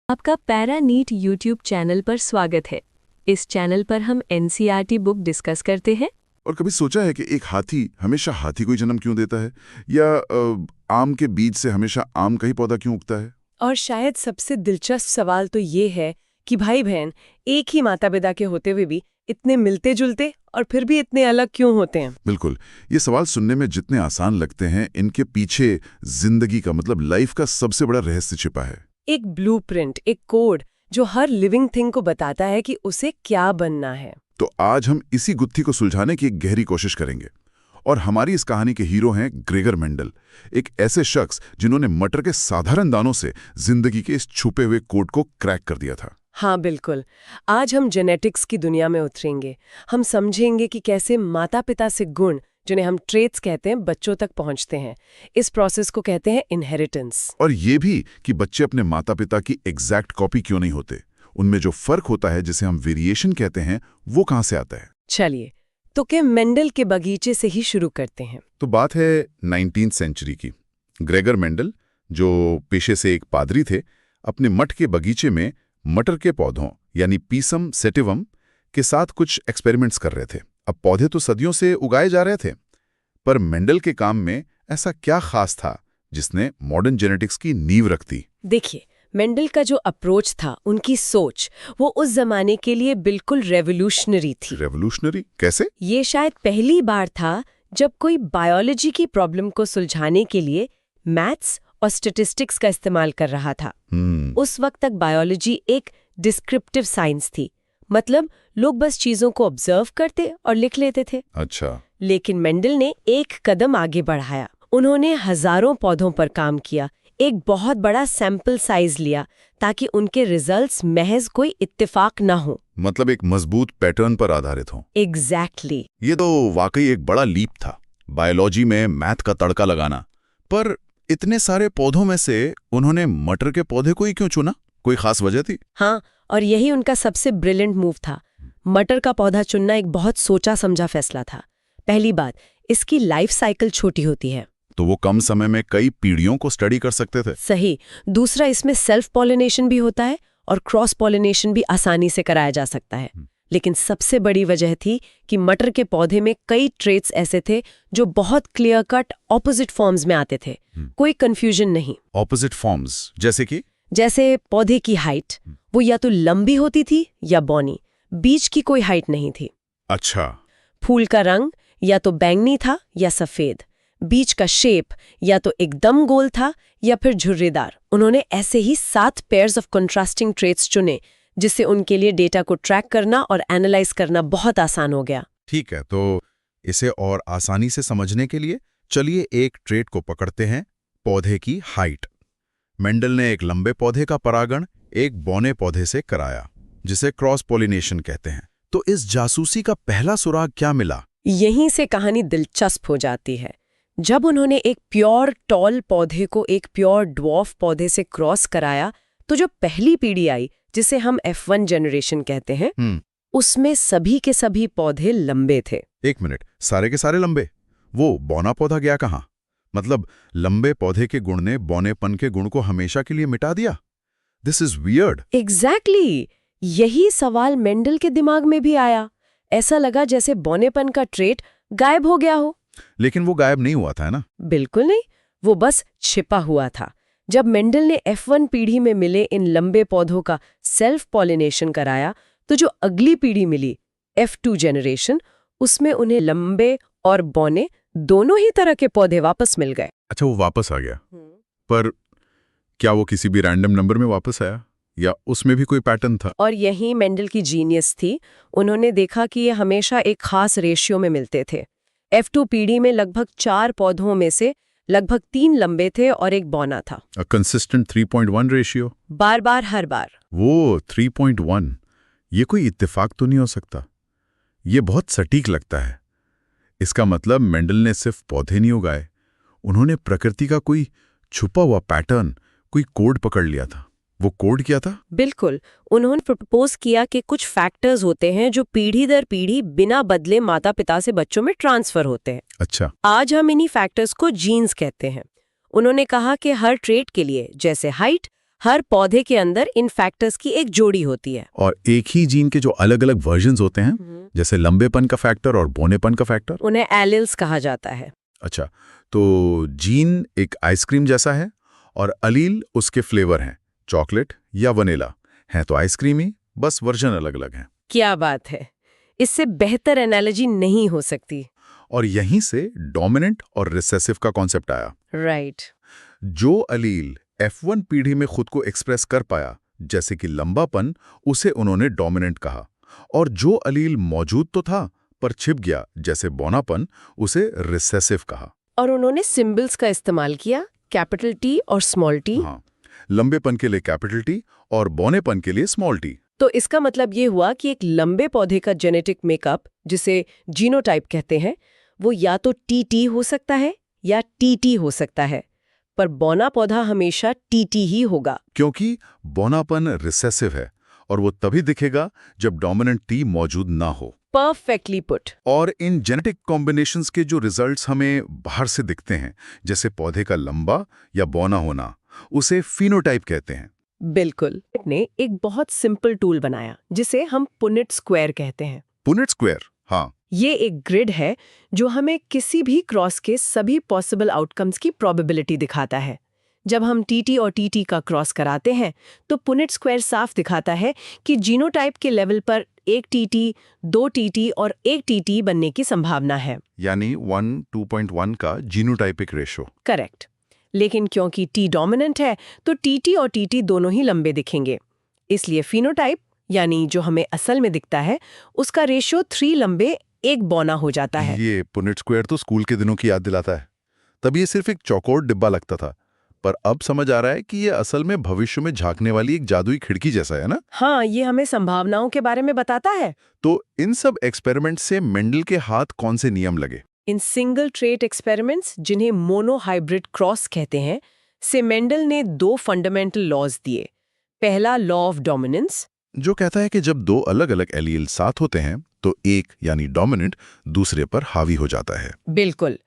आपका para NEET YouTube channel पर स्वागत है। इस चैनल पर हम एनसीईआरटी बुक डिस्कस करते हैं। और कभी सोचा है कि एक हाथी हमेशा हाथी को ही जन्म क्यों देता है, या आम के बीज से हमेशा आम का ही पौधा क्यों उगता है? और शायद सबसे दिलचस्प सवाल तो ये है कि भाई बहन एक ही माता पिता के होते हुए भी इतने मिलते जुलते और फिर भी इतने अलग क्यों होते हैं। बिल्कुल, ये सवाल सुनने में जितने आसान लगते हैं, इनके पीछे जिंदगी का मतलब लाइफ का सबसे बड़ा रहस्य छिपा है। एक ब्लूप्रिंट, एक कोड जो हर लिविंग थिंग को बताता है कि उसे क्या बनना है। तो आज हम इसी गुत्थी को सुलझाने की एक गहरी कोशिश करेंगे। और हमारी इस कहानी के हीरो हैं ग्रेगर मेंडल, एक ऐसे शख्स जिन्होंने मटर के साधारण दानों से जिंदगी के इस छुपे हुए कोड को क्रैक कर दिया था। हाँ बिल्कुल, आज हम जेनेटिक्स की दुनिया में उतरेंगे। हम समझेंगे कि कैसे माता पिता से गुण, जिन्हें हम ट्रेट्स कहते हैं, बच्चों तक पहुंचते हैं। इस प्रोसेस को कहते हैं इनहेरिटेंस। और ये भी कि बच्चे अपने माता पिता की एग्जैक्ट कॉपी क्यों नहीं होते, उनमें जो फर्क होता है, जिसे हम वेरिएशन कहते हैं, वो कहाँ से आता है। चलिए तो क्या मेंडल के बगीचे से ही शुरू करते हैं। तो बात है 19वीं सेंचुरी की। ग्रेगर मेंडल, जो पेशे से एक पादरी थे, अपने मठ के बगीचे में मटर के पौधों यानी पीसम सेटिवम के साथ कुछ एक्सपेरिमेंट्स कर रहे थे। अब पौधे तो सदियों से उगाए जा रहे थे, पर मेंडल के काम में ऐसा क्या खास था जिसने मॉडर्न जेनेटिक्स की नींव रख दी? देखिए, मेंडल का जो अप्रोच था, उनकी सोच, वो उस जमाने के लिए बिल्कुल रेवोल्यूशनरी थी। रेवोल्यूशनरी कैसे? ये शायद पहली बार था जब कोई बायोलॉजी की प्रॉब्लम को सुलझाने के लिए मैथ्स और स्टैटिस्टिक्स का इस्तेमाल कर रहा था। उस वक्त तक बायोलॉजी एक डिस्क्रिप्टिव साइंस थी, मतलब लोग बस चीजों को ऑब्जर्व करते और लिख लेते थे। अच्छा। लेकिन मेंडल ने एक कदम आगे बढ़ाया। उन्होंने हजारों पौधों पर काम किया, एक बहुत बड़ा सैंपल साइज लिया ताकि उनके रिजल्ट्स महज कोई इत्तेफाक ना हो, मतलब एक मजबूत पैटर्न पर आधारित हो। एग्जैक्टली। ये तो वाकई एक बड़ा लीप था, बायोलॉजी में मैथ का तड़का लगाना। पर इतने सारे पौधों में से उन्होंने मटर के पौधे को ही क्यों चुना? कोई खास वजह थी? हाँ, और यही उनका सबसे ब्रिलियंट मूव था। मटर का पौधा चुनना एक बहुत सोचा समझा फैसला था। पहली बात, इसकी लाइफ साइकिल छोटी होती है, तो वो कम समय में कई पीढ़ियों को स्टडी कर सकते थे। सही। दूसरा, इसमें सेल्फ पॉलिनेशन भी होता है और क्रॉस पॉलिनेशन भी आसानी से कराया जा सकता है। लेकिन सबसे बड़ी वजह थी कि मटर के पौधे में कई ट्रेट्स ऐसे थे जो बहुत क्लियर कट ऑपोजिट फॉर्म्स में आते थे। कोई कंफ्यूजन नहीं। ऑपोजिट फॉर्म्स जैसे कि? जैसे पौधे की हाइट, वो या तो लंबी होती थी या बौनी, बीच की कोई हाइट नहीं थी। अच्छा। फूल का रंग या तो बैंगनी था या सफेद, बीच का शेप या तो एकदम गोल था या फिर झुर्रीदार। उन्होंने ऐसे ही 7 पेयर्स ऑफ कंट्रास्टिंग ट्रेट्स चुने, जिससे उनके लिए डेटा को ट्रैक करना और एनालाइज करना बहुत आसान हो गया। ठीक है, तो इसे और आसानी से समझने के लिए चलिए एक ट्रेट को पकड़ते हैं, पौधे की हाइट। मेंडल ने एक लंबे पौधे का परागण एक बौने पौधे से कराया, जिसे क्रॉस पॉलिनेशन कहते हैं। तो इस जासूसी का पहला सुराग क्या मिला? यहीं से कहानी दिलचस्प हो जाती है। जब उन्होंने एक प्योर टॉल पौधे को एक प्योर ड्वार्फ पौधे से क्रॉस कराया, तो जो पहली पीढ़ी आई, जिसे हम F1 जनरेशन कहते हैं, उसमें सभी के सभी पौधे लंबे थे। एक मिनट, सारे के सारे लंबे? वो बौना पौधा गया कहाँ? मतलब लंबे पौधे के गुण ने बौनेपन के गुण को हमेशा के लिए मिटा दिया? This is weird. एग्जैक्टली। यही सवाल मेंडल के दिमाग में भी आया। ऐसा लगा जैसे बौनेपन का ट्रेट गायब हो गया हो। लेकिन वो गायब नहीं हुआ था, है ना? बिल्कुल नहीं, वो बस छिपा हुआ था। जब मेंडल ने F1 पीढ़ी में मिले इन लंबे पौधों का सेल्फ पॉलिनेशन कराया, तो जो अगली पीढ़ी मिली, F2 जनरेशन, उसमें उन्हें लंबे और बौने दोनों ही तरह के पौधे वापस मिल गए। अच्छा, वो वापस आ गया। पर क्या वो किसी भी रैंडम नंबर में वापस आया, या उसमें भी कोई पैटर्न था? और यही मेंडल की जीनियस थी। उन्होंने देखा कि ये हमेशा एक खास रेशियो में मिलते थे। F2 पीढ़ी में लगभग 4 पौधों में से लगभग 3 लंबे थे और एक बौना था। A consistent 3.1 ratio? बार बार, हर बार। वो 3.1, ये कोई इत्तेफाक तो नहीं हो सकता। ये बहुत सटीक लगता है। इसका मतलब मेंडल ने सिर्फ पौधे नहीं उगाए, उन्होंने प्रकृति का कोई छुपा हुआ पैटर्न, कोई कोड पकड़ लिया था। वो कोड क्या था? बिल्कुल, उन्होंने प्रपोज किया कि कुछ फैक्टर्स होते हैं जो पीढ़ी दर पीढ़ी बिना बदले माता पिता से बच्चों में ट्रांसफर होते हैं। अच्छा। आज हम इन्हीं फैक्टर्स को जीन्स कहते हैं। उन्होंने कहा कि हर ट्रेट के लिए, जैसे हाइट, हर पौधे के अंदर इन फैक्टर्स की एक जोड़ी होती है। और एक ही जीन के जो अलग अलग वर्जन्स होते हैं, जैसे लंबेपन का फैक्टर और बौनेपन का फैक्टर, उन्हें एलिल्स कहा जाता है। अच्छा, तो जीन एक आइसक्रीम जैसा है और अलील उसके फ्लेवर हैं, चॉकलेट या वनीला हैं, तो आइसक्रीम ही, बस वर्जन अलग अलग हैं। क्या बात है, इससे बेहतर एनालॉजी नहीं हो सकती। और यहीं से डोमिनेंट और रिसेसिव का कॉन्सेप्ट आया। राइट। जो अलील F1 पीढ़ी में खुद को एक्सप्रेस कर पाया, जैसे कि लंबापन, उसे उन्होंने डोमिनेंट कहा, और जो अलील मौजूद तो था पर छिप गया, जैसे बौनापन, उसे रिसेसिव कहा। और उन्होंने सिंबल्स का इस्तेमाल किया, कैपिटल टी और स्मॉल टी। हाँ, लंबेपन के लिए कैपिटल टी और बौनेपन के लिए स्मॉल टी। तो इसका मतलब ये हुआ कि एक लंबे पौधे का जेनेटिक मेकअप, जिसे जीनोटाइप कहते हैं, वो या तो टीटी हो सकता है या टीटी हो सकता है, पर बौना पौधा हमेशा टीटी ही होगा। क्योंकि बौनापन रिसेसिव है और वो तभी दिखेगा जब डोमिनेंट टी मौजूद ना हो। Perfectly put. और इन जेनेटिक कॉम्बिनेशंस के जो रिजल्ट्स हमें बाहर से दिखते हैं, जैसे पौधे का लंबा या बौना होना, उसे फिनोटाइप कहते हैं। बिल्कुल। ने एक बहुत सिंपल टूल बनाया जिसे हम पुनेट स्क्वायर कहते हैं। पुनेट स्क्वायर, हाँ। ये एक ग्रिड है जो हमें किसी भी क्रॉस के सभी पॉसिबल आउटकम्स की प्रोबेबिलिटी दिखाता है। जब हम टीटी और टीटी का क्रॉस कराते हैं तो पुनेट स्क्वायर साफ दिखाता है कि जीनोटाइप के लेवल पर एक टीटी, 2 टीटी और 1 टीटी बनने की संभावना है, यानी 1:2.1 का जीनोटाइपिक रेशो। करेक्ट। लेकिन क्योंकि टी डोमिनेंट है तो टीटी और टीटी दोनों ही लंबे दिखेंगे, इसलिए फिनोटाइप यानी जो हमें असल में दिखता है उसका रेशो 3 लंबे 1 बौना हो जाता है। ये पुनेट स्क्वायर तो स्कूल के दिनों की याद दिलाता है। तब ये सिर्फ एक चौकोर डिब्बा लगता था, पर अब समझ आ रहा है कि ये असल में भविष्य में झांकने वाली एक जादुई खिड़की जैसा है ना। हाँ, ये हमें संभावनाओं के बारे में बताता है। तो इन सब एक्सपेरिमेंट से मेंडल के हाथ कौन से नियम लगे? इन सिंगल ट्रेट एक्सपेरिमेंट्स, जिन्हें मोनोहाइब्रिड क्रॉस कहते हैं, से मेंडल ने 2 फंडामेंटल लॉज दिए। पहला लॉ ऑफ डोमिनेंस, जो कहता है कि जब 2 अलग अलग एलील साथ होते हैं तो एक यानी डोमिनेंट दूसरे पर हावी हो जाता है। बिल्कुल।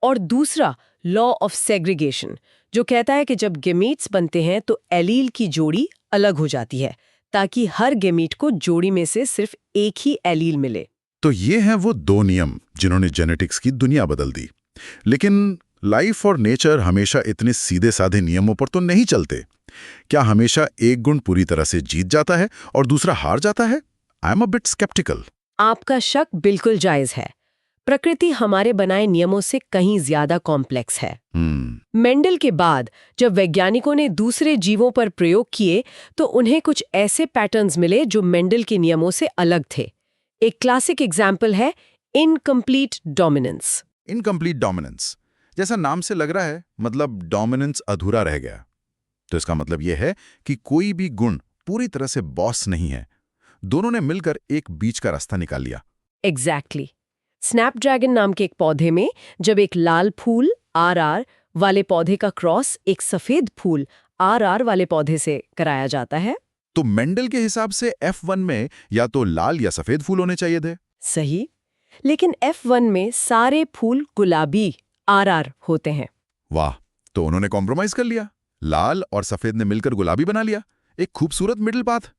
और दूसरा लॉ ऑफ सेग्रीगेशन, जो कहता है कि जब गेमीट्स बनते हैं तो एलील की जोड़ी अलग हो जाती है, ताकि हर गेमीट को जोड़ी में से सिर्फ एक ही एलील मिले। तो ये हैं वो 2 नियम जिन्होंने जेनेटिक्स की दुनिया बदल दी। लेकिन लाइफ और नेचर हमेशा इतने सीधे साधे नियमों पर तो नहीं चलते। क्या हमेशा एक गुण पूरी तरह से जीत जाता है और दूसरा हार जाता है? I am a bit sceptical. आपका शक बिल्कुल जायज है। प्रकृति हमारे बनाए नियमों से कहीं ज्यादा कॉम्प्लेक्स है। मेंडल के बाद जब वैज्ञानिकों ने दूसरे जीवों पर प्रयोग किए तो उन्हें कुछ ऐसे पैटर्न्स मिले जो मेंडल के नियमों से अलग थे। एक क्लासिक एग्जाम्पल है इनकम्प्लीट डोमिनेंस। इनकम्प्लीट डोमिनेंस, जैसा नाम से लग रहा है, मतलब डोमिनेंस अधूरा रह गया। तो इसका मतलब यह है कि कोई भी गुण पूरी तरह से बॉस नहीं है। दोनों ने मिलकर एक बीच का रास्ता निकाल लिया। एग्जैक्टली। स्नैपड्रैगन नाम के एक पौधे में जब एक लाल फूल RR वाले पौधे का क्रॉस एक सफेद फूल RR वाले पौधे से कराया जाता है, तो मेंडल के हिसाब से F1 में या तो लाल या सफेद फूल होने चाहिए थे। सही। लेकिन F1 में सारे फूल गुलाबी RR होते हैं। वाह, तो उन्होंने कॉम्प्रोमाइज कर लिया। लाल और सफेद ने मिलकर गुलाबी बना लिया, एक खूबसूरत मिडिल पाथ।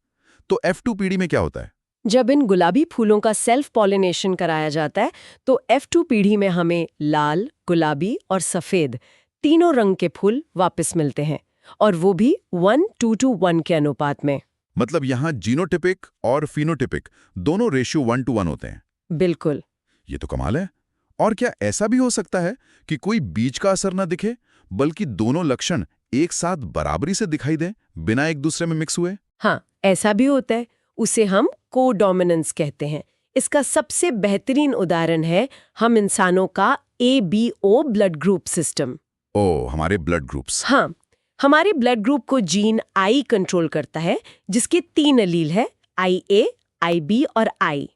तो F2 पीढ़ी में क्या होता है? जब इन गुलाबी फूलों का सेल्फ पॉलिनेशन कराया जाता है तो F2 पीढ़ी में हमें लाल, गुलाबी और सफेद तीनों रंग के फूल वापस मिलते हैं, और वो भी 1:1 के अनुपात में। मतलब यहाँ जीनोटिपिक और फिनोटिपिक दोनों रेशियो 1:1 होते हैं। बिल्कुल। ये तो कमाल है। और क्या ऐसा भी हो सकता है कि कोई बीच का असर न दिखे, बल्कि दोनों लक्षण एक साथ बराबरी से दिखाई दें, बिना एक दूसरे में मिक्स हुए? हाँ, ऐसा भी होता है। उसे हम कोडोमिनेंस कहते हैं। इसका सबसे बेहतरीन उदाहरण है हम इंसानों का ABO ब्लड ग्रुप सिस्टम। ओ, हमारे ब्लड ग्रुप्स। हाँ, हमारे ब्लड ग्रुप को जीन I कंट्रोल करता है, जिसके 3 एलील है, IA, IB और I।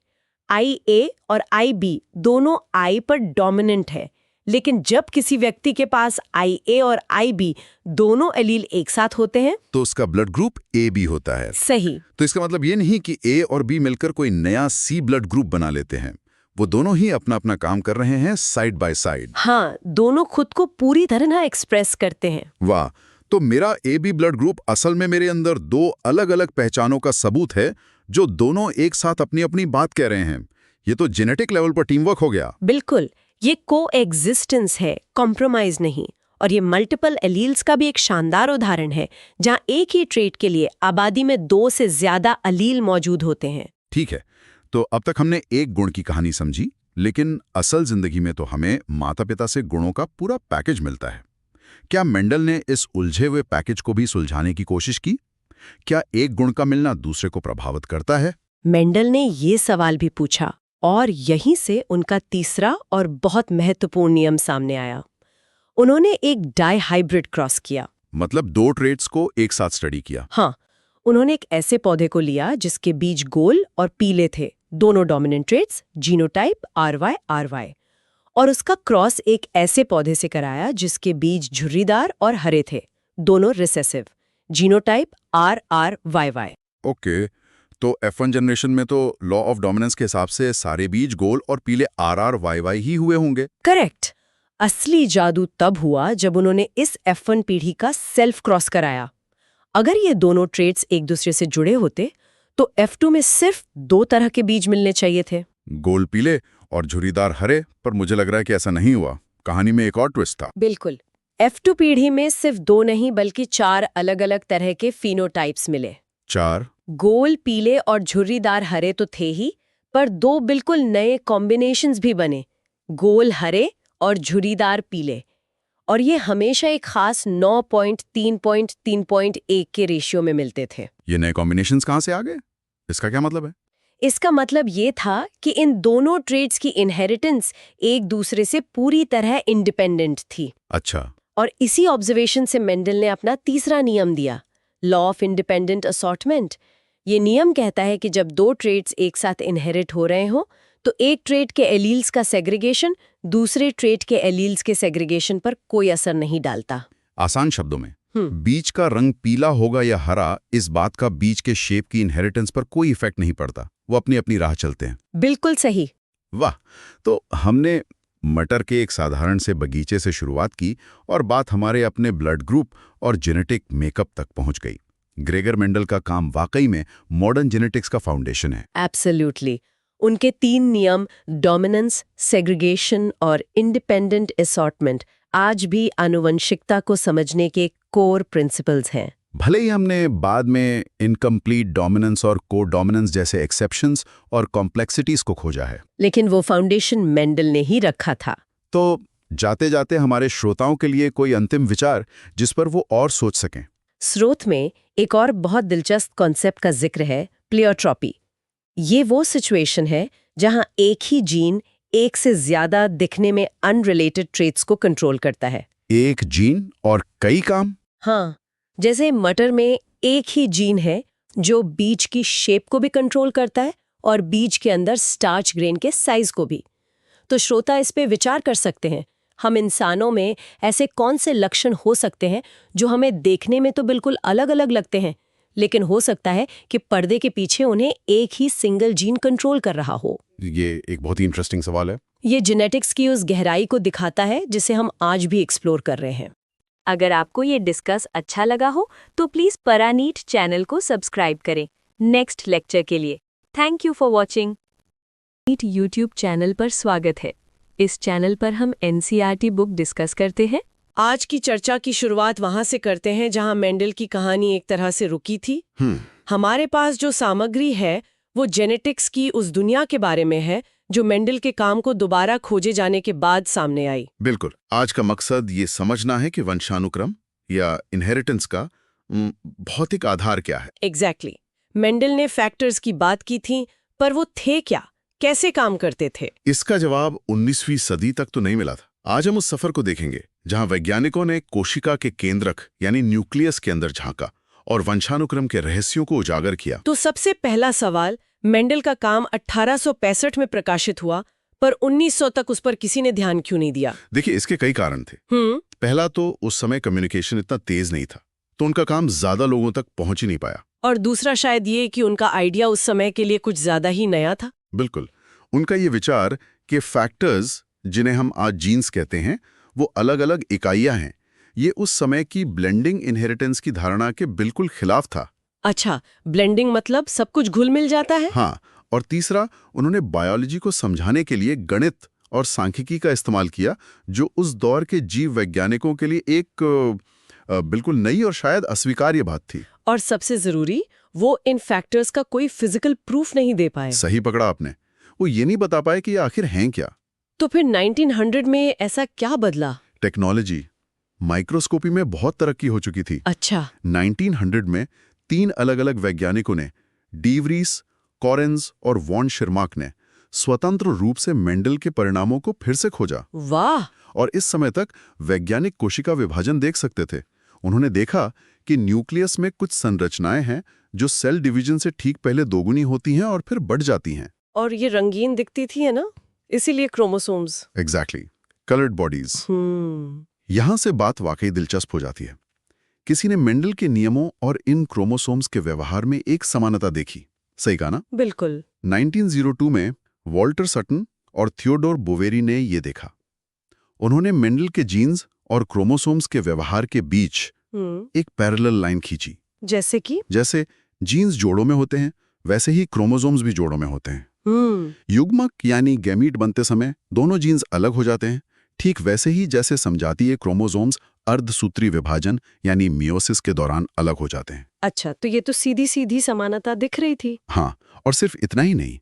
IA और IB दोनों I पर डोमिनेंट है, लेकिन जब किसी व्यक्ति के पास IA और IB दोनों एलील एक साथ होते हैं तो उसका ब्लड ग्रुप AB होता है। सही। तो इसका मतलब ये नहीं कि A और B मिलकर कोई नया C ब्लड ग्रुप बना लेते हैं। वो दोनों ही अपना अपना काम कर रहे हैं साइड बाय साइड। हाँ, दोनों खुद को पूरी तरह एक्सप्रेस करते हैं। वाह, तो मेरा AB ब्लड ग्रुप असल में मेरे अंदर दो अलग-अलग पहचानों का सबूत है, जो दोनों एक साथ अपनी-अपनी बात कह रहे हैं। ये तो जेनेटिक लेवल पर टीम वर्क हो गया। बिल्कुल, ये कोएग्जिस्टेंस है, कॉम्प्रोमाइज नहीं। और ये मल्टीपल एलील्स का भी एक शानदार उदाहरण है, जहां एक ही ट्रेट के लिए आबादी में 2 से ज्यादा अलील मौजूद होते हैं। ठीक है, तो अब तक हमने एक गुण की कहानी समझी, लेकिन असल जिंदगी में तो हमें माता-पिता से गुणों का पूरा पैकेज मिलता है। क्या मेंडल ने इस उलझे हुए पैकेज को भी सुलझाने की कोशिश की? क्या एक गुण का मिलना दूसरे को प्रभावित करता है? मेंडल ने ये सवाल भी पूछा, और यहीं से उनका तीसरा और बहुत महत्वपूर्ण नियम सामने आया। उन्होंने एक डाई हाइब्रिड क्रॉस किया। मतलब दो ट्रेट्स को एक साथ स्टडी किया। हाँ, उन्होंने एक ऐसे पौधे को लिया जिसके बीज गोल और पीले थे, दोनों डोमिनेंट ट्रेट्स, जीनोटाइप RY, और उसका क्रॉस एक ऐसे पौधे से कराया जिसके बीज झुर्रीदार और हरे थे, दोनों रिसेसिव, जीनोटाइप RRYY। ओके, तो F1 जनरेशन में तो लॉ ऑफ डोमिनेंस के हिसाब से सारे बीज गोल और पीले RRYY ही हुए होंगे। करेक्ट। असली जादू तब हुआ जब उन्होंने इस F1 पीढ़ी का सेल्फ क्रॉस कराया। अगर ये दोनों ट्रेट्स एक दूसरे से जुड़े होते तो F2 में सिर्फ 2 तरह के बीज मिलने चाहिए थे, गोल पीले और झुर्रीदार हरे, पर मुझे लग रहा है कि ऐसा नहीं हुआ। कहानी में एक और ट्विस्ट था। बिल्कुल, F2 पीढ़ी में सिर्फ 2 नहीं बल्कि 4 अलग-अलग तरह के फिनोटाइप्स मिले। 4? गोल पीले और झुर्रीदार हरे तो थे ही, पर 2 बिल्कुल नए कॉम्बिनेशंस भी बने, गोल हरे और झुर्रीदार पीले। और ये हमेशा एक खास 9.3.3.1 के रेशियो में मिलते थे। ये नए कॉम्बिनेशंस कहाँ से आ गए? इसका क्या मतलब है? इसका मतलब ये था कि इन दोनों ट्रेड्स की इनहेरिटेंस एक दूसरे से पूरी तरह इंडिपेंडेंट थी। अच्छा। और इसी ऑब्जर्वेशन से मेंडल ने अपना तीसरा नियम दिया, लॉ ऑफ इंडिपेंडेंट असॉर्टमेंट। ये नियम कहता है कि जब 2 ट्रेड्स एक साथ इनहेरिट हो रहे हों तो एक ट्रेड के एलील्स का सेग्रीगेशन दूसरे ट्रेड के एलील्स के सेग्रीगेशन पर कोई असर नहीं डालता। आसान शब्दों में, बीज का रंग पीला होगा या हरा, इस बात का बीज के शेप की इनहेरिटेंस पर कोई इफेक्ट नहीं पड़ता। वो अपनी अपनी राह चलते हैं। बिल्कुल सही। वाह, तो हमने मटर के एक साधारण से बगीचे से शुरुआत की और बात हमारे अपने ब्लड ग्रुप और जेनेटिक मेकअप तक पहुंच गई। ग्रेगर मेंडल का काम वाकई में मॉडर्न जेनेटिक्स का फाउंडेशन है। एब्सोल्युटली। उनके 3 नियम, डोमिनेंस, सेग्रीगेशन और इंडिपेंडेंट असॉर्टमेंट, आज भी आनुवंशिकता को समझने के कोर प्रिंसिपल्स हैं। भले ही हमने बाद में इनकम्प्लीट डोमिनेंस और को डोमिनेंस जैसे एक्सेप्शंस और कॉम्प्लेक्सिटीज को खोजा है, लेकिन वो फाउंडेशन मेंडल ने ही रखा था। तो जाते जाते हमारे श्रोताओं के लिए कोई अंतिम विचार जिस पर वो और सोच सकें। स्रोत में एक और बहुत दिलचस्प कॉन्सेप्ट का जिक्र है, प्लेयोट्रॉपी। ये वो सिचुएशन है जहां एक ही जीन एक से ज्यादा दिखने में अनरिलेटेड ट्रेट्स को कंट्रोल करता है। एक जीन और कई काम? हाँ, जैसे मटर में एक ही जीन है जो बीज की शेप को भी कंट्रोल करता है और बीज के अंदर स्टार्च ग्रेन के साइज को भी। तो श्रोता इस पे विचार कर सकते हैं, हम इंसानों में ऐसे कौन से लक्षण हो सकते हैं जो हमें देखने में तो बिल्कुल अलग अलग लगते हैं, लेकिन हो सकता है कि पर्दे के पीछे उन्हें एक ही सिंगल जीन कंट्रोल कर रहा हो। ये एक बहुत ही इंटरेस्टिंग सवाल है। ये जेनेटिक्स की उस गहराई को दिखाता है जिसे हम आज भी एक्सप्लोर कर रहे हैं। अगर आपको ये डिस्कस अच्छा लगा हो तो प्लीज परानीट चैनल को सब्सक्राइब करें नेक्स्ट लेक्चर के लिए। Thank you for watching. NEET YouTube channel पर स्वागत है। इस चैनल पर हम NCERT बुक डिस्कस करते हैं। आज की चर्चा की शुरुआत वहां से करते हैं जहां मेंडल की कहानी एक तरह से रुकी थी। हमारे पास जो सामग्री है वो जेनेटिक्स की उस दुनिया के बारे में है जो मेंडल के काम को दोबारा खोजे जाने के बाद सामने आई। बिल्कुल, आज का मकसद ये समझना है कि वंशानुक्रम या इनहेरिटेंस का भौतिक आधार क्या है। एग्जैक्टली। मेंडल ने फैक्टर्स की बात की थी, पर वो थे क्या, कैसे काम करते थे? इसका जवाब 19वीं सदी तक तो नहीं मिला था। आज हम उस सफर को देखेंगे जहां वैज्ञानिकों ने कोशिका के केंद्रक यानी न्यूक्लियस के अंदर झांका और वंशानुक्रम के रहस्यों को उजागर किया। तो सबसे पहला सवाल, मेंडल का काम 1865 में प्रकाशित हुआ, पर 1900 तक उस पर किसी ने ध्यान क्यों नहीं दिया? देखिए, इसके कई कारण थे। पहला तो उस समय कम्युनिकेशन इतना तेज नहीं था, तो उनका काम ज्यादा लोगों तक पहुंच ही नहीं पाया। और दूसरा शायद ये कि उनका आइडिया उस समय के लिए कुछ ज्यादा ही नया था। बिल्कुल, उनका ये विचार कि फैक्टर्स जिन्हें हम आज जीन्स कहते हैं वो अलग अलग इकाइयां हैं, ये उस समय की ब्लेंडिंग इनहेरिटेंस की धारणा के बिल्कुल खिलाफ था। अच्छा, ब्लेंडिंग मतलब सब कुछ घुल मिल जाता है? हाँ, और तीसरा, उन्होंने बायोलॉजी को समझाने के लिए गणित और सांख्यिकी का इस्तेमाल किया, जो उस दौर के जीव वैज्ञानिकों के लिए एक बिल्कुल नई और शायद अस्वीकार्य बात थी। और सबसे जरूरी, वो इन फैक्टर्स का कोई फिजिकल प्रूफ नहीं दे पाए। सही पकड़ा आपने। वो ये नहीं बता पाए कि ये आखिर हैं क्या। तो फिर 1900 में ऐसा क्या बदला? टेक्नोलॉजी, माइक्रोस्कोपी में बहुत तरक्की हो चुकी थी। अच्छा। 1900 में 3 अलग-अलग वैज्ञानिकों ने, डी व्रीस, कॉरेंस और वॉन शिरमाक ने स्वतंत्र रूप से मेंडल के परिणामों को फिर से खोजा। वाह! और इस समय तक वैज्ञानिक कोशिका विभाजन देख सकते थे। उन्होंने देखा कि न्यूक्लियस में कुछ संरचनाएं हैं जो सेल डिवीजन से ठीक पहले दोगुनी होती हैं और फिर बढ़ जाती हैं। और ये रंगीन दिखती थी, है ना? इसीलिए क्रोमोसोम्स। Exactly, coloured bodies. यहां से बात वाकई दिलचस्प हो जाती है। किसी ने मेंडल के नियमों और इन क्रोमोसोम्स के व्यवहार में एक समानता देखी। सही कहा ना? बिल्कुल। 1902 में वॉल्टर सटन और थियोडोर बोवेरी ने ये देखा। उन्होंने मेंडल के जीन्स और क्रोमोसोम्स के व्यवहार के बीच एक पैरेलल लाइन खींची। जैसे कि? जैसे जीन्स जोड़ों में होते हैं, वैसे ही क्रोमोसोम्स भी जोड़ों में होते हैं। युग्मक यानी गैमीट बनते समय दोनों जीन्स अलग हो जाते हैं, ठीक वैसे ही जैसे समजातीय क्रोमोसोम्स अर्धसूत्री विभाजन यानी मियोसिस के दौरान अलग हो जाते हैं। अच्छा, तो ये तो सीधी सीधी समानता दिख रही थी। हाँ, और सिर्फ इतना ही नहीं,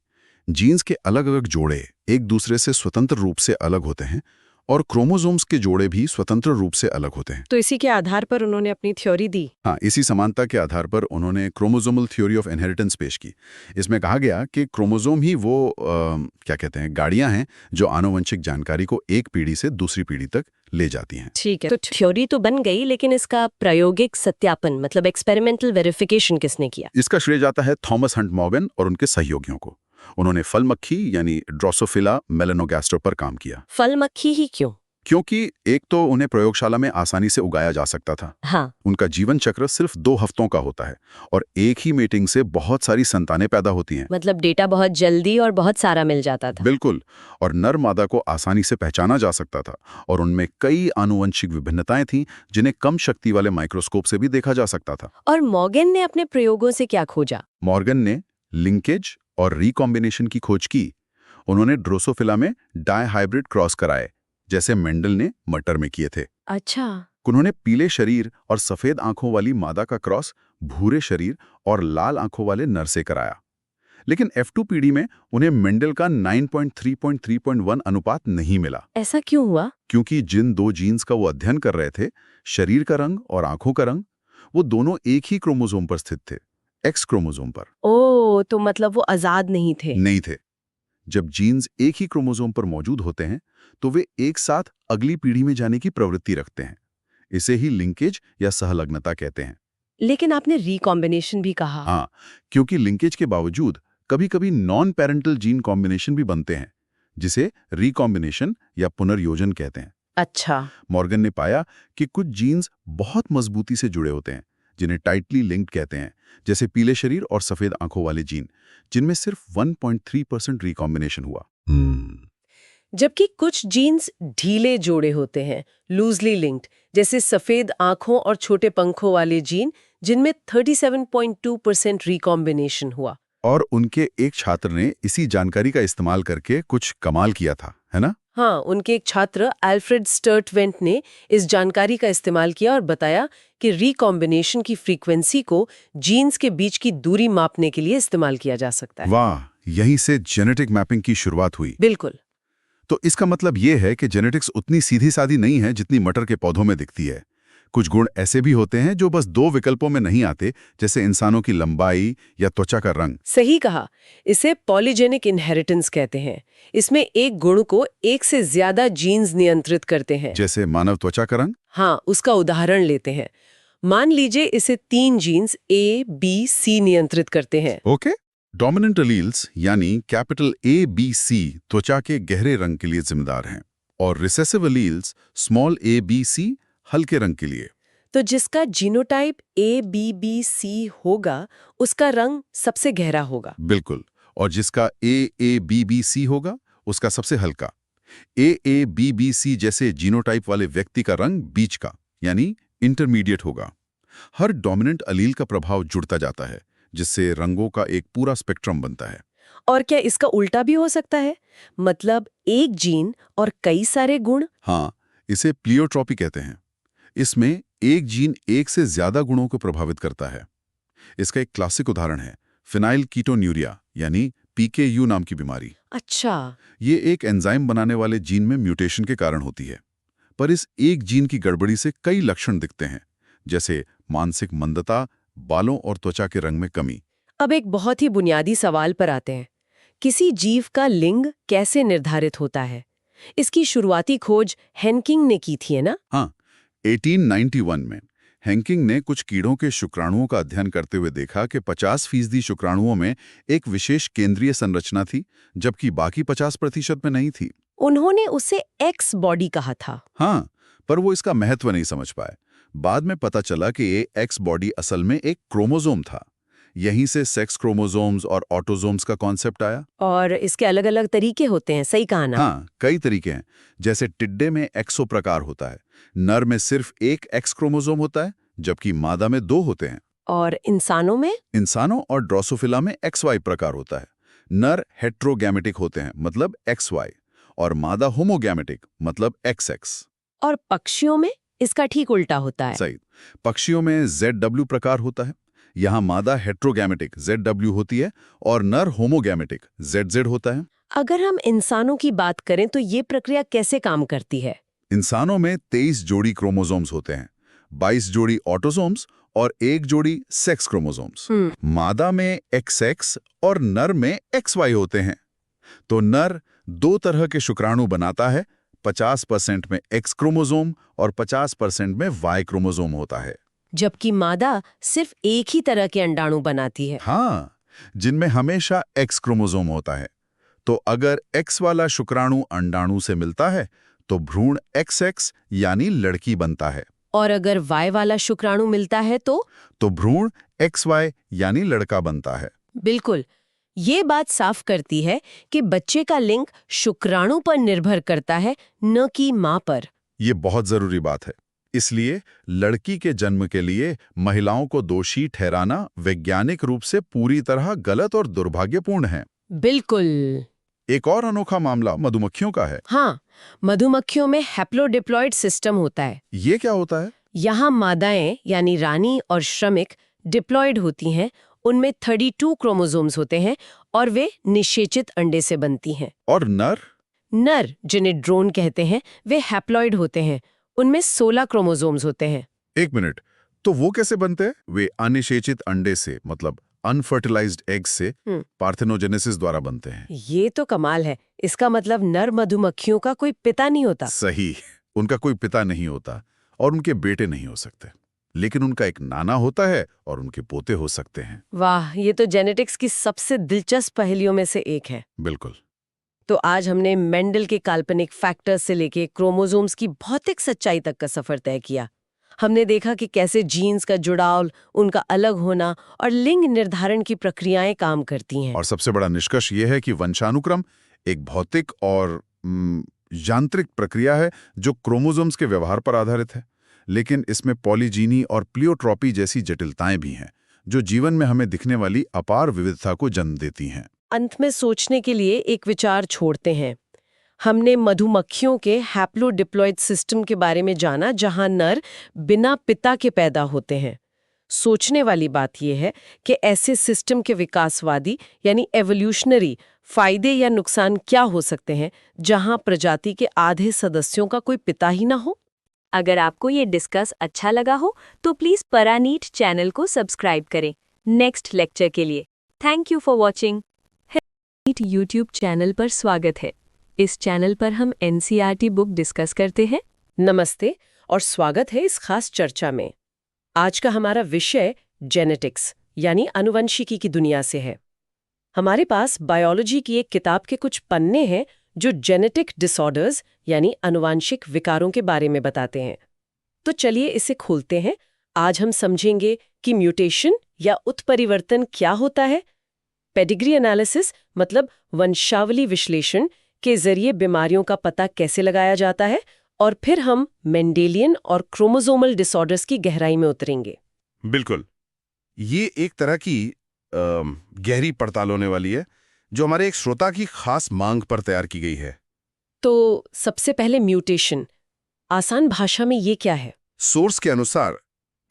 जीन्स के अलग-अलग जोड़े एक दूसरे से स्वतंत्र रूप से अलग होते हैं और क्रोमोसोम्स के जोड़े भी स्वतंत्र रूप से अलग होते हैं। तो इसी के आधार पर उन्होंने अपनी थ्योरी दी। हाँ, इसी समानता के आधार पर उन्होंने क्रोमोसोमल थ्योरी ऑफ इनहेरिटेंस पेश की। इसमें कहा गया कि क्रोमोसोम ही वो क्या कहते हैं, गाड़ियां हैं जो आनुवंशिक जानकारी को एक पीढ़ी से दूसरी पीढ़ी तक ले जाती हैं। ठीक है, तो थ्योरी तो बन गई, लेकिन इसका प्रायोगिक सत्यापन मतलब एक्सपेरिमेंटल वेरिफिकेशन किसने किया? इसका श्रेय जाता है थॉमस हंट मॉर्गन और उनके सहयोगियों को। उन्होंने फल मक्खी यानी ड्रोसोफिला मेलानोगास्टर पर काम किया। फल मक्खी ही क्यों? क्योंकि एक तो उन्हें प्रयोगशाला में आसानी से उगाया जा सकता था। हाँ। उनका जीवन चक्र सिर्फ 2 हफ्तों का होता है और एक ही मीटिंग से बहुत सारी संतानें पैदा होती हैं। मतलब डेटा बहुत जल्दी और बहुत सारा मिल जाता था। बिल्कुल, और नर मादा को आसानी से पहचाना जा सकता था और उनमें कई आनुवंशिक विभिन्नताएं थीं जिन्हें कम शक्ति वाले माइक्रोस्कोप से भी देखा जा सकता था। और मॉर्गन ने अपने प्रयोगों से क्या खोजा? मॉर्गन ने लिंकेज और रिकॉम्बिनेशन की खोज की। उन्होंने ड्रोसोफिला में डायहाइब्रिड क्रॉस कराए, जैसे मेंडल ने मटर में किए थे। अच्छा। उन्होंने पीले शरीर और सफेद आंखों वाली मादा का क्रॉस भूरे शरीर और लाल आंखों वाले नर से कराया। लेकिन F2 पीढ़ी में उन्हें मेंडल का 9.3.3.1 अनुपात नहीं मिला। ऐसा क्यों हुआ? क्योंकि जिन 2 जीन्स का वो अध्ययन कर रहे थे, शरीर का रंग और आंखों का रंग, वो दोनों एक ही क्रोमोसोम पर स्थित थे, X क्रोमोसोम पर। ओह, तो मतलब वो आजाद नहीं थे। नहीं थे। जब जीन्स एक ही क्रोमोसोम पर मौजूद होते हैं तो वे एक साथ अगली पीढ़ी में जाने की प्रवृत्ति रखते हैं। इसे ही लिंकेज या सहलग्नता कहते हैं। लेकिन आपने रिकॉम्बिनेशन भी कहा। हाँ, क्योंकि लिंकेज के बावजूद कभी-कभी नॉन पेरेंटल जीन कॉम्बिनेशन भी बनते हैं, जिसे रिकॉम्बिनेशन या पुनर्योजन कहते हैं। अच्छा। मॉर्गन ने पाया कि कुछ जीन्स बहुत मजबूती से जुड़े होते हैं, जिन्हें टाइटली लिंक्ड कहते हैं, जैसे पीले शरीर और सफेद आंखों वाले जीन, जिनमें सिर्फ 1.3% रिकॉम्बिनेशन हुआ। जबकि कुछ जीन्स ढीले जोड़े होते हैं, लूजली लिंक्ड, जैसे सफेद आंखों और छोटे पंखों वाले जीन, जिनमें 37.2% रिकॉम्बिनेशन हुआ। और उनके एक छात्र ने इसी जानकारी का इस्तेमाल करके कुछ कमाल किया था, है ना? हाँ, उनके एक छात्र अल्फ्रेड स्टर्टवेंट ने इस जानकारी का इस्तेमाल किया और बताया कि रिकॉम्बिनेशन की फ्रीक्वेंसी को जीन्स के बीच की दूरी मापने के लिए इस्तेमाल किया जा सकता है। वाह, यहीं से जेनेटिक मैपिंग की शुरुआत हुई। बिल्कुल। तो इसका मतलब ये है कि जेनेटिक्स उतनी सीधी-सादी नहीं है जितनी मटर के पौधों में दिखती है। कुछ गुण ऐसे भी होते हैं जो बस 2 विकल्पों में नहीं आते, जैसे इंसानों की लंबाई या त्वचा का रंग। सही कहा। इसे पॉलीजेनिक इनहेरिटेंस कहते हैं। इसमें एक गुण को एक से ज्यादा जीन्स नियंत्रित करते हैं। जैसे मानव त्वचा का रंग? हाँ, उसका उदाहरण लेते हैं। मान लीजिए इसे 3 जीन्स A, B, C नियंत्रित करते हैं। ओके। डोमिनेंट एलील्स यानी कैपिटल A, B, C त्वचा के गहरे रंग के लिए जिम्मेदार हैं और recessive alleles small a, b, c हल्के रंग के लिए। तो जिसका जीनोटाइप ABBC होगा, उसका रंग सबसे गहरा होगा। बिल्कुल। और जिसका AABBC होगा, उसका सबसे हल्का। AABBC जैसे जीनोटाइप वाले व्यक्ति का रंग बीच का यानी इंटरमीडिएट होगा। हर डोमिनेंट अलील का प्रभाव जुड़ता जाता है, जिससे रंगों का एक पूरा स्पेक्ट्रम बनता है। और क्या इसका उल्टा भी हो सकता है? मतलब एक जीन और कई सारे गुण? हाँ, इसे प्लियोट्रॉपी कहते हैं। इसमें एक जीन एक से ज्यादा गुणों को प्रभावित करता है। इसका एक क्लासिक उदाहरण है फिनाइल कीटोन्यूरिया यानी PKU नाम की बीमारी। अच्छा, ये एक एंजाइम बनाने वाले जीन में म्यूटेशन के कारण होती है। पर इस एक जीन की गड़बड़ी से कई लक्षण दिखते हैं, जैसे मानसिक मंदता, बालों और त्वचा के रंग में कमी। अब एक बहुत ही बुनियादी सवाल पर आते हैं। किसी जीव का लिंग कैसे निर्धारित होता है? इसकी शुरुआती खोज हेनकिंग ने की थी, है ना? हाँ, 1891 में हैंकिंग ने कुछ कीड़ों के शुक्राणुओं का अध्ययन करते हुए देखा कि 50% शुक्राणुओं में एक विशेष केंद्रीय संरचना थी, जबकि बाकी 50% में नहीं थी। उन्होंने उसे एक्स बॉडी कहा था। हाँ, पर वो इसका महत्व नहीं समझ पाए। बाद में पता चला कि ये एक्स बॉडी असल में एक क्रोमोसोम था। यहीं से सेक्स क्रोमोसोम्स और ऑटोसोम्स का कॉन्सेप्ट आया। और इसके अलग-अलग तरीके होते हैं, सही कहा ना? हाँ, कई तरीके हैं। जैसे टिड्डे में एक्सो प्रकार होता है, नर में सिर्फ एक एक्स क्रोमोसोम होता है, जबकि मादा में 2 होते हैं। और इंसानों में? इंसानों और ड्रोसोफिला में XY प्रकार होता है। नर हेट्रोगैमेटिक होते हैं, मतलब XY, और मादा होमोगैमेटिक, मतलब XX। और पक्षियों में इसका ठीक उल्टा होता है। सही। पक्षियों में ZW प्रकार होता है। यहाँ मादा हेट्रोगैमेटिक ZW होती है और नर होमोगैमेटिक ZZ होता है। अगर हम इंसानों की बात करें तो ये प्रक्रिया कैसे काम करती है? इंसानों में 23 जोड़ी क्रोमोसोम्स होते हैं, 22 जोड़ी ऑटोसोम्स और 1 जोड़ी सेक्स क्रोमोसोम्स। मादा में XX और नर में XY होते हैं। तो नर 2 तरह के शुक्राणु बनाता है, 50% में X क्रोमोसोम और 50% में Y क्रोमोसोम होता है। जबकि मादा सिर्फ एक ही तरह के अंडाणु बनाती है। हाँ, जिनमें हमेशा X क्रोमोसोम होता है। तो अगर X वाला शुक्राणु अंडाणु से मिलता है तो भ्रूण XX यानी लड़की बनता है। और अगर Y वाला शुक्राणु मिलता है तो भ्रूण XY यानी लड़का बनता है। बिल्कुल। ये बात साफ करती है कि बच्चे का लिंग शुक्राणु पर निर्भर करता है, न कि मां पर। ये बहुत जरूरी बात है। इसलिए लड़की के जन्म के लिए महिलाओं को दोषी ठहराना वैज्ञानिक रूप से पूरी तरह गलत और दुर्भाग्यपूर्ण है। बिल्कुल। एक और अनोखा मामला मधुमक्खियों का है। हाँ, मधुमक्खियों में हैप्लोडिप्लॉइड सिस्टम होता है। ये क्या होता है? यहाँ मादाएं यानी रानी और श्रमिक डिप्लॉयड होती हैं। उनमें 32 क्रोमोसोम्स होते हैं और वे निषेचित अंडे से बनती हैं। और नर, जिन्हें ड्रोन कहते हैं, वे हैप्लॉइड होते हैं। उनमें 16 क्रोमोसोम्स होते हैं। एक मिनट, तो वो कैसे बनते हैं? वे अनिषेचित अंडे से, मतलब अनफर्टिलाइज्ड एग से पार्थेनोजेनेसिस द्वारा बनते हैं। ये तो कमाल है। इसका मतलब नर मधुमक्खियों का कोई पिता नहीं होता। सही, उनका कोई पिता नहीं होता और उनके बेटे नहीं हो सकते, लेकिन उनका एक नाना होता है और उनके पोते हो सकते हैं। वाह, ये तो जेनेटिक्स की सबसे दिलचस्प पहेलियों में से एक है। बिल्कुल। तो आज हमने मेंडल के काल्पनिक फैक्टर्स से लेके क्रोमोसोम्स की भौतिक सच्चाई तक का सफर तय किया। हमने देखा कि कैसे जीन्स का जुड़ाव, उनका अलग होना और लिंग निर्धारण की प्रक्रियाएं काम करती हैं। और सबसे बड़ा निष्कर्ष ये है कि वंशानुक्रम एक भौतिक और यांत्रिक प्रक्रिया है जो क्रोमोसोम्स के व्यवहार पर आधारित है, लेकिन इसमें पॉलीजीनी और प्लियोट्रॉपी जैसी जटिलताएं भी हैं जो जीवन में हमें दिखने वाली अपार विविधता को जन्म देती हैं। अंत में सोचने के लिए एक विचार छोड़ते हैं। हमने मधुमक्खियों के हैप्लोडिप्लॉइड सिस्टम के बारे में जाना, जहां नर बिना पिता के पैदा होते हैं। सोचने वाली बात यह है कि ऐसे सिस्टम के विकासवादी यानी एवोल्यूशनरी फायदे या नुकसान क्या हो सकते हैं जहां प्रजाति के आधे सदस्यों का कोई पिता ही ना हो। अगर आपको ये डिस्कस अच्छा लगा हो तो प्लीज परानीट चैनल को सब्सक्राइब करें नेक्स्ट लेक्चर के लिए। Thank you for watching. NEET YouTube channel पर स्वागत है। इस चैनल पर हम NCERT बुक डिस्कस करते हैं। नमस्ते और स्वागत है इस खास चर्चा में। आज का हमारा विषय जेनेटिक्स यानी आनुवंशिकी की दुनिया से है। हमारे पास बायोलॉजी की एक किताब के कुछ पन्ने हैं जो जेनेटिक डिसऑर्डर्स यानी आनुवांशिक विकारों के बारे में बताते हैं। तो चलिए इसे खोलते हैं। आज हम समझेंगे कि म्यूटेशन या उत्परिवर्तन क्या होता है, पेडिग्री एनालिसिस मतलब वंशावली विश्लेषण के जरिए बीमारियों का पता कैसे लगाया जाता है, और फिर हम मेंडेलियन और क्रोमोसोमल डिसऑर्डर्स की गहराई में उतरेंगे। बिल्कुल। ये एक तरह की गहरी पड़ताल होने वाली है जो हमारे एक श्रोता की खास मांग पर तैयार की गई है। तो सबसे पहले म्यूटेशन, आसान भाषा में ये क्या है? सोर्स के अनुसार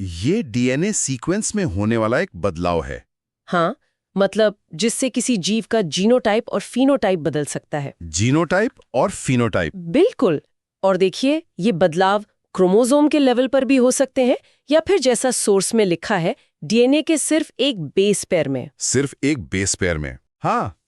ये डीएनए सीक्वेंस में होने वाला एक बदलाव है। हाँ, मतलब जिससे किसी जीव का जीनोटाइप और फिनोटाइप बदल सकता है। जीनोटाइप और फिनोटाइप। बिल्कुल। और देखिए, ये बदलाव क्रोमोसोम के लेवल पर भी हो सकते हैं या फिर जैसा सोर्स में लिखा है डीएनए के सिर्फ एक बेस पेयर में। सिर्फ एक बेस पेयर में। हाँ,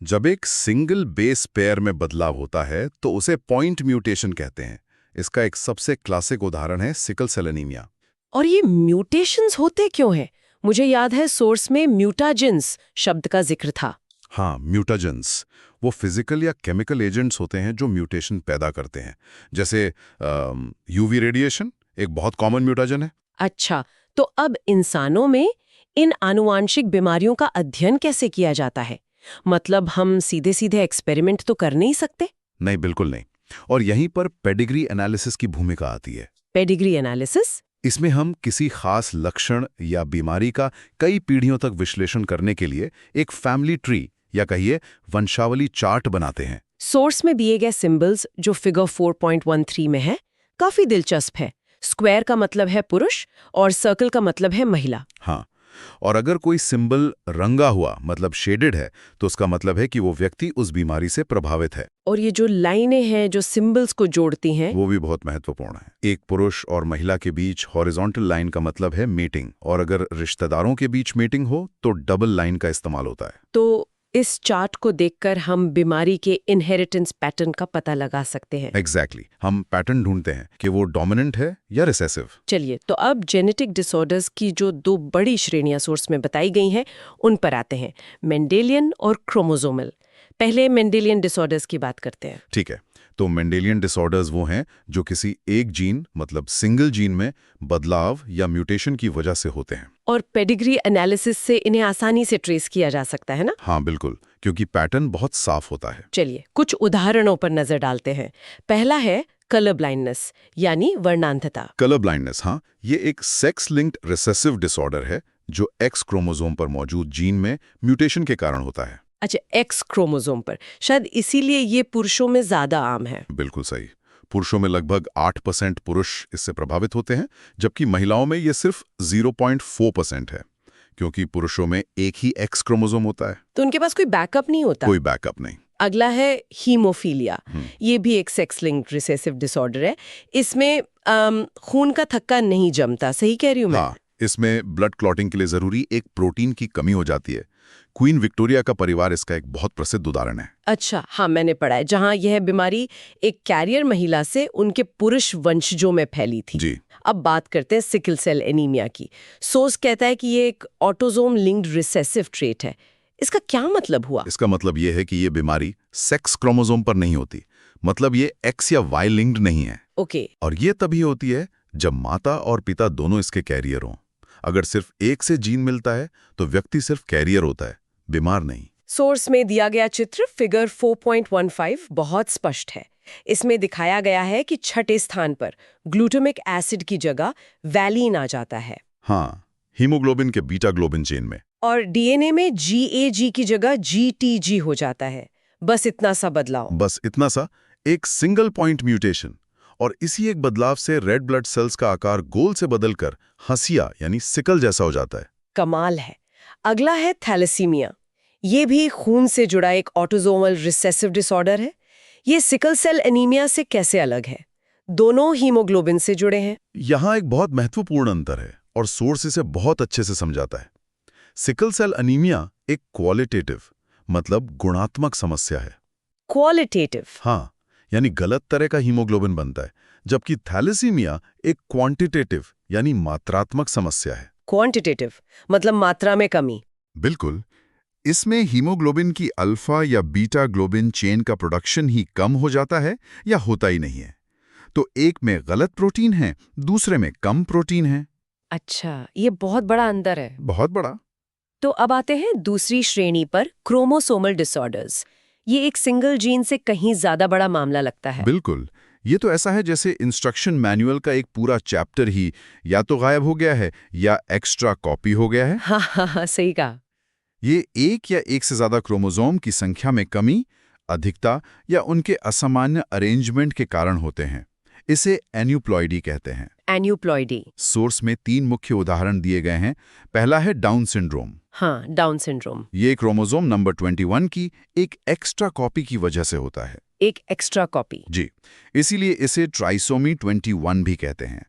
जब एक सिंगल बेस पेयर में बदलाव होता है तो उसे पॉइंट म्यूटेशन कहते हैं। इसका एक सबसे क्लासिक उदाहरण है सिकल सेल एनीमिया। और ये म्यूटेशंस होते क्यों हैं? मुझे याद है सोर्स में म्यूटाजेंस शब्द का जिक्र था। हाँ, म्यूटाजेंस वो फिजिकल या केमिकल एजेंट्स होते हैं जो म्यूटेशन पैदा करते हैं। जैसे यूवी रेडिएशन एक बहुत कॉमन म्यूटाजन है। अच्छा, तो अब इंसानों में इन आनुवांशिक बीमारियों का अध्ययन कैसे किया जाता है? मतलब हम सीधे सीधे एक्सपेरिमेंट तो कर नहीं सकते? नहीं, बिल्कुल नहीं। और यहीं पर पेडिग्री एनालिसिस की भूमिका आती है। Pedigree analysis? इसमें हम किसी खास लक्षण या बीमारी का कई पीढ़ियों तक विश्लेषण करने के लिए एक फैमिली ट्री या कहिए वंशावली चार्ट बनाते हैं। सोर्स में दिए गए सिंबल्स जो फिगर 4.13 में है काफी दिलचस्प है। स्क्वायर का मतलब है पुरुष और सर्कल का मतलब है महिला। हाँ, और अगर कोई सिंबल रंगा हुआ मतलब शेडेड है तो उसका मतलब है कि वो व्यक्ति उस बीमारी से प्रभावित है। और ये जो लाइनें हैं जो सिंबल्स को जोड़ती हैं, वो भी बहुत महत्वपूर्ण है। एक पुरुष और महिला के बीच हॉरिजॉन्टल लाइन का मतलब है मीटिंग, और अगर रिश्तेदारों के बीच मीटिंग हो तो डबल लाइन का इस्तेमाल होता है। तो इस चार्ट को देखकर हम बीमारी के इनहेरिटेंस पैटर्न का पता लगा सकते हैं। एग्जैक्टली हम पैटर्न ढूंढते हैं कि वो डोमिनेंट है या रिसेसिव। चलिए, तो अब जेनेटिक डिसऑर्डर्स की जो दो बड़ी श्रेणियां सोर्स में बताई गई हैं उन पर आते हैं, मेंडेलियन और क्रोमोसोमल। पहले मेंडेलियन डिसऑर्डर्स की बात करते हैं। ठीक है, तो मेंडेलियन डिसऑर्डर्स वो हैं जो किसी एक जीन मतलब सिंगल जीन में बदलाव या म्यूटेशन की वजह से होते हैं। और पेडिग्री एनालिसिस से इन्हें आसानी से ट्रेस किया जा सकता है ना? हाँ बिल्कुल, क्योंकि पैटर्न बहुत साफ होता है। चलिए कुछ उदाहरणों पर नजर डालते हैं। पहला है कलर ब्लाइंडनेस यानी वर्णांधता। कलर ब्लाइंडनेस, हाँ, ये एक सेक्स लिंक्ड रिसेसिव डिसऑर्डर है जो एक्स क्रोमोसोम पर मौजूद जीन में म्यूटेशन के कारण होता है। अच्छा, एक्स क्रोमोसोम पर, शायद इसीलिए ये पुरुषों में ज्यादा आम है। बिल्कुल सही। पुरुषों में लगभग 8% पुरुष इससे प्रभावित होते हैं, जबकि महिलाओं में ये सिर्फ 0.4% है, क्योंकि पुरुषों में एक ही एक्स क्रोमोसोम होता है। तो उनके पास कोई बैकअप नहीं होता। कोई बैकअप नहीं। अगला है हीमोफीलिया। ये भी एक सेक्स लिंक्ड रिसेसिव डिसऑर्डर है। इसमें खून का थक्का नहीं जमता, सही कह रही हूं मैं? हाँ, इसमें ब्लड क्लॉटिंग के लिए जरूरी एक प्रोटीन की कमी हो जाती है। क्वीन विक्टोरिया का परिवार इसका एक बहुत प्रसिद्ध उदाहरण है। अच्छा, हाँ, मैंने पढ़ा है, जहां यह बीमारी एक कैरियर महिला से उनके पुरुष वंशजों में फैली थी। जी। अब बात करते हैं सिकल सेल एनीमिया की। सोर्स कहता है कि ये एक ऑटोसोम लिंक्ड रिसेसिव ट्रेट है। इसका क्या मतलब हुआ? इसका मतलब ये है कि ये बीमारी सेक्स क्रोमोसोम पर नहीं होती, मतलब ये एक्स या वाई लिंक्ड नहीं है। ओके। और ये तभी होती है जब माता और पिता दोनों इसके कैरियर हों। अगर सिर्फ एक से जीन मिलता है तो व्यक्ति सिर्फ कैरियर होता है, बीमार नहीं। सोर्स में दिया गया चित्र फिगर 4.15 बहुत स्पष्ट है। इसमें दिखाया गया है कि छठे स्थान पर ग्लूटामिक एसिड की जगह वैलिन आ जाता है। हाँ, हीमोग्लोबिन के बीटा ग्लोबिन चेन में। और डीएनए में GAG की जगह GTG हो जाता है। बस इतना सा बदलाव। बस इतना सा, एक सिंगल पॉइंट म्यूटेशन। और इसी एक बदलाव से रेड ब्लड सेल्स का आकार गोल से बदलकर हंसिया यानी सिकल जैसा हो जाता है। कमाल है। अगला है थैलेसीमिया। ये भी खून से जुड़ा एक ऑटोसोमल रिसेसिव डिसऑर्डर है। ये सिकल सेल एनीमिया से कैसे अलग है? दोनों हीमोग्लोबिन से जुड़े हैं। यहाँ एक बहुत महत्वपूर्ण अंतर है और सोर्स इसे बहुत अच्छे से समझाता है। सिकल सेल एनीमिया एक क्वालिटेटिव मतलब गुणात्मक समस्या है। क्वालिटेटिव? हाँ, यानी गलत तरह का हीमोग्लोबिन बनता है, जबकि थैलेसीमिया एक क्वांटिटेटिव यानी मात्रात्मक समस्या है। क्वांटिटेटिव मतलब मात्रा में कमी। बिल्कुल, इसमें हीमोग्लोबिन की अल्फा या बीटा ग्लोबिन चेन का प्रोडक्शन ही कम हो जाता है या होता ही नहीं है। तो एक में गलत प्रोटीन है, दूसरे में कम प्रोटीन है। अच्छा, ये बहुत बड़ा अंतर है। बहुत बड़ा। तो अब आते हैं दूसरी श्रेणी पर, क्रोमोसोमल डिसऑर्डर्स। ये एक सिंगल जीन से कहीं ज्यादा बड़ा मामला लगता है। बिल्कुल, ये तो ऐसा है जैसे इंस्ट्रक्शन मैनुअल का एक पूरा चैप्टर ही या तो गायब हो गया है या एक्स्ट्रा कॉपी हो गया है। हाँ, सही कहा। ये एक या एक से ज्यादा क्रोमोसोम की संख्या में कमी, अधिकता या उनके असामान्य अरेंजमेंट के कारण होते हैं। इसे एन्यूप्लॉइडी कहते हैं। एन्यूप्लॉइडी। सोर्स में 3 मुख्य उदाहरण दिए गए हैं। पहला है डाउन सिंड्रोम। हाँ, डाउन सिंड्रोम। ये क्रोमोसोम नंबर 21 की एक एक्स्ट्रा कॉपी की वजह से होता है। एक एक्स्ट्रा कॉपी। जी, इसीलिए इसे ट्राइसोमी 21 भी कहते हैं।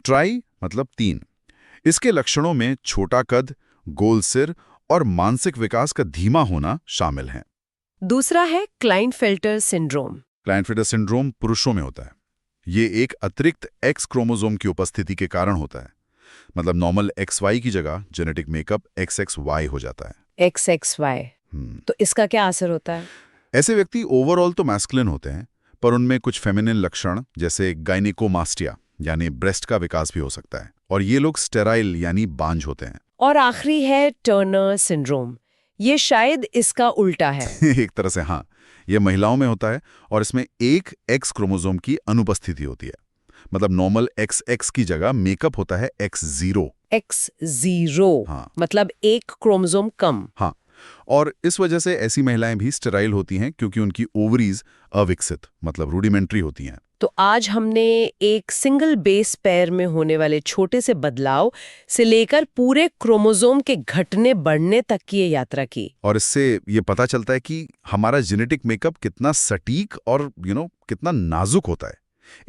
ट्राई मतलब 3। इसके लक्षणों में छोटा कद, गोल सिर और मानसिक विकास का धीमा होना शामिल हैं। दूसरा है क्लाइनफेल्टर सिंड्रोम। क्लाइनफेल्टर सिंड्रोम पुरुषों में होता है। ये एक अतिरिक्त एक्स क्रोमोसोम की उपस्थिति के कारण होता है। मतलब नॉर्मल XY की जगह जेनेटिक मेकअप XXY हो जाता है। XXY। तो इसका क्या असर होता है? ऐसे व्यक्ति ओवरऑल तो मैस्कुलिन होते हैं, पर उनमें कुछ फेमिनिन लक्षण जैसे गायनिकोमास्टिया यानी ब्रेस्ट का विकास भी हो सकता है। और ये लोग स्टेराइल यानी बांझ होते हैं। और आखिरी है टर्नर सिंड्रोम। ये शायद इसका उल्टा है। एक तरह से हाँ, ये महिलाओं में होता है और इसमें एक एक्स क्रोमोसोम की अनुपस्थिति होती है। मतलब नॉर्मल XX की जगह मेकअप होता है X0। X0। हाँ। मतलब एक क्रोमोसोम कम। हाँ, और इस वजह से ऐसी महिलाएं भी स्टेराइल होती हैं क्योंकि उनकी ओवरीज अविकसित मतलब रूडिमेंट्री होती हैं। तो आज हमने एक सिंगल बेस पेयर में होने वाले छोटे से बदलाव से लेकर पूरे क्रोमोसोम के घटने बढ़ने तक की ये यात्रा की। और इससे ये पता चलता है कि हमारा जेनेटिक मेकअप कितना सटीक और कितना नाजुक होता है।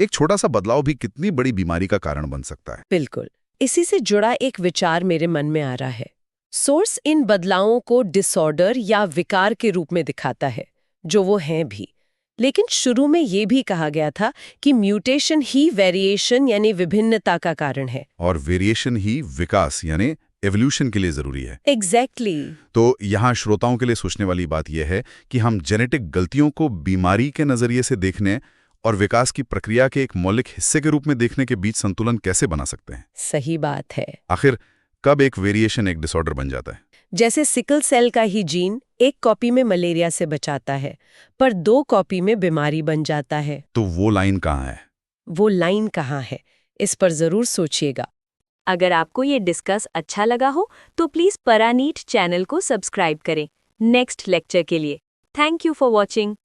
एक छोटा सा बदलाव भी कितनी बड़ी बीमारी का कारण बन सकता है। बिल्कुल। इसी से जुड़ा एक विचार मेरे मन में आ रहा है। सोर्स इन बदलावों को डिसऑर्डर या विकार के रूप में दिखाता है, जो वो हैं भी। लेकिन शुरू में ये भी कहा गया था कि म्यूटेशन ही वेरिएशन यानी विभिन्नता का कारण है। और वेरिएशन ही विकास यानी एवोल्यूशन के लिए जरूरी है। एग्जैक्टली। तो यहाँ श्रोताओं के लिए सोचने वाली बात यह है कि हम जेनेटिक गलतियों को बीमारी के नजरिए से देखने और विकास की प्रक्रिया के एक मौलिक हिस्से के रूप में देखने के बीच संतुलन कैसे बना सकते हैं। सही बात है। आखिर कब एक वेरिएशन एक डिसऑर्डर बन जाता है? जैसे सिकल सेल का ही जीन एक कॉपी में मलेरिया से बचाता है, पर 2 कॉपी में बीमारी बन जाता है। तो वो लाइन कहाँ है? वो लाइन कहाँ है, इस पर जरूर सोचिएगा। अगर आपको ये डिस्कस अच्छा लगा हो तो प्लीज परानीट चैनल को सब्सक्राइब करें नेक्स्ट लेक्चर के लिए। Thank you for watching.